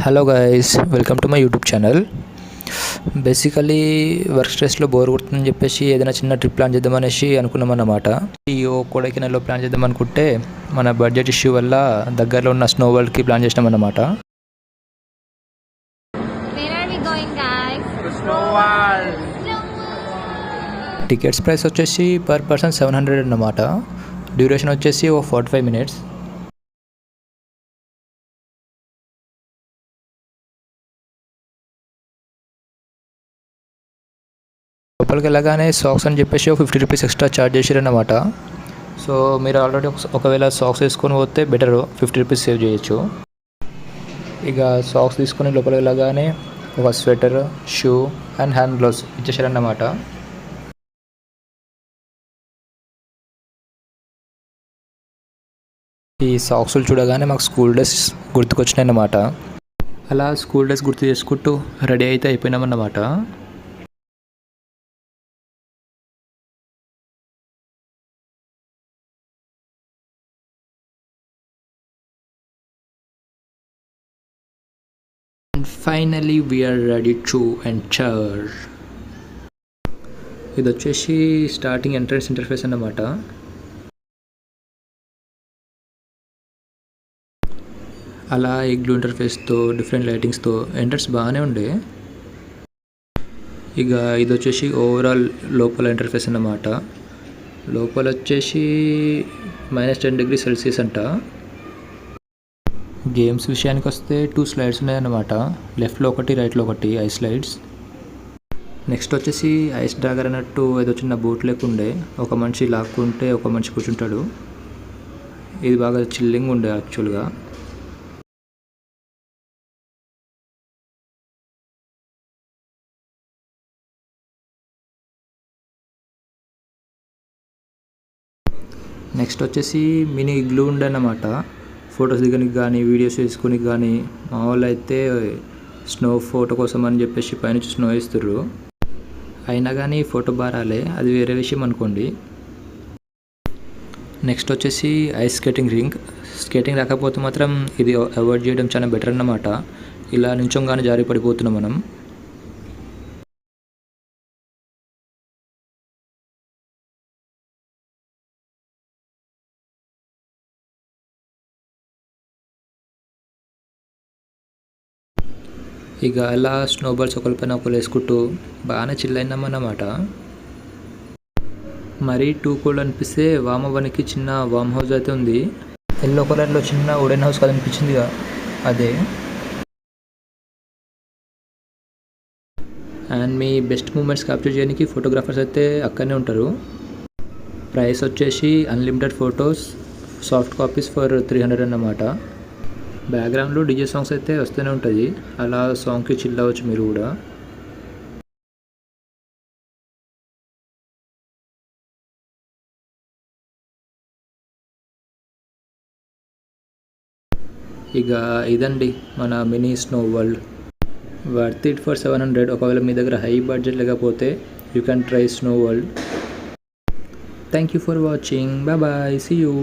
Hello guys, welcome to my YouTube channel. Basically work స్ట్రెస్లో bore కొడుతుందని చెప్పేసి ఏదైనా చిన్న ట్రిప్ ప్లాన్ చేద్దామనేసి అనుకున్నాం అన్నమాట. ఈ కొడైకెనాల్లో ప్లాన్ చేద్దాం అనుకుంటే మన బడ్జెట్ ఇష్యూ వల్ల దగ్గరలో ఉన్న స్నో వరల్డ్కి ప్లాన్ చేసినాం అన్నమాట. టికెట్స్ ప్రైస్ వచ్చేసి పర్ పర్సన్ 700 అన్నమాట. డ్యూరేషన్ వచ్చేసి 45 minutes. లోపలికి వెళ్ళగానే సాక్స్ అని చెప్పేసి 50 రూపీస్ ఎక్స్ట్రా ఛార్జ్ చేసారన్నమాట. సో మీరు ఆల్రెడీ ఒకవేళ సాక్స్ వేసుకొని పోతే బెటర్, 50 రూపీస్ సేవ్ చేయొచ్చు. ఇక సాక్స్ తీసుకొని లోపలికి వెళ్ళగానే ఒక sweater, shoe and hand gloves ఇచ్చేసారన్నమాట. ఈ సాక్స్లు చూడగానే మాకు స్కూల్ డేస్ గుర్తుకొచ్చినాయి అన్నమాట. అలా స్కూల్ డేస్ గుర్తు చేసుకుంటూ రెడీ అయితే అయిపోయినామన్నమాట. Finally we're ready to enter. ఇది వచ్చేసి స్టార్టింగ్ ఎంట్రన్స్ ఇంటర్ఫేస్ అన్నమాట. అలా ఈ గ్లూ ఇంటర్ఫేస్తో డిఫరెంట్ లైటింగ్స్తో ఎంట్రన్స్ బాగానే ఉండే. ఇక ఇది వచ్చేసి ఓవరాల్ లోపల ఇంటర్ఫేస్ అన్నమాట. లోపల వచ్చేసి -10 degrees Celsius అంట. గేమ్స్ విషయానికి వస్తే 2 స్లైడ్స్ ఉన్నాయన్నమాట. లెఫ్ట్లో ఒకటి, రైట్లో ఒకటి ఐస్ స్లైడ్స్. నెక్స్ట్ వచ్చేసి ఐస్ డ్రాగర్ అన్నట్టు ఏదో చిన్న బోట్ లేకుండే, ఒక మనిషి లాక్కుంటే ఒక మనిషి కూర్చుంటాడు. ఇది బాగా చిల్లింగ్ ఉండే యాక్చువల్గా. నెక్స్ట్ వచ్చేసి మినీ ఇగ్లూ ఉండే అన్నమాట. ఫొటోస్ దిగడానికి కానీ, వీడియోస్ వేసుకోనికి కానీ. మా వాళ్ళు అయితే స్నో ఫోటో కోసం అని చెప్పేసి పైనుంచి స్నో వేస్తుర్రు. అయినా కానీ ఫోటో బారాలే, అది వేరే విషయం అనుకోండి. నెక్స్ట్ వచ్చేసి ఐస్ స్కేటింగ్ రింగ్. స్కేటింగ్ రాకపోతే మాత్రం ఇది అవాయిడ్ చేయడం చాలా బెటర్ అన్నమాట. ఇలా నించోగానే జారి పడిపోతున్నాం మనం. ఇక అలా స్నోబాల్స్ ఒకరిపైన ఒకరు వేసుకుంటూ బాగానే చిల్ అయినామన్నమాట. మరీ టూ కోల్డ్ అనిపిస్తే వామ్ అవ్వడానికి చిన్న వామ్ హౌస్ అయితే ఉంది. ఎల్లో కలర్లో చిన్న వుడెన్ హౌస్ కనిపించింది, అదే. అండ్ మీ బెస్ట్ మూమెంట్స్ క్యాప్చర్ చేయడానికి ఫోటోగ్రాఫర్స్ అయితే అక్కడనే ఉంటారు. ప్రైస్ వచ్చేసి unlimited photos, soft copies for 300 అన్నమాట. బ్యాక్గ్రౌండ్లో డీజే సాంగ్స్ అయితే వస్తూనే ఉంటుంది. అలా సాంగ్కి చిల్ అవ్వచ్చు మీరు కూడా. ఇక ఇదండి మన mini snow world. Worth it for 700. ఒకవేళ మీ దగ్గర హై బడ్జెట్ లేకపోతే you can try snow world. Thank you for watching. Bye bye, see you.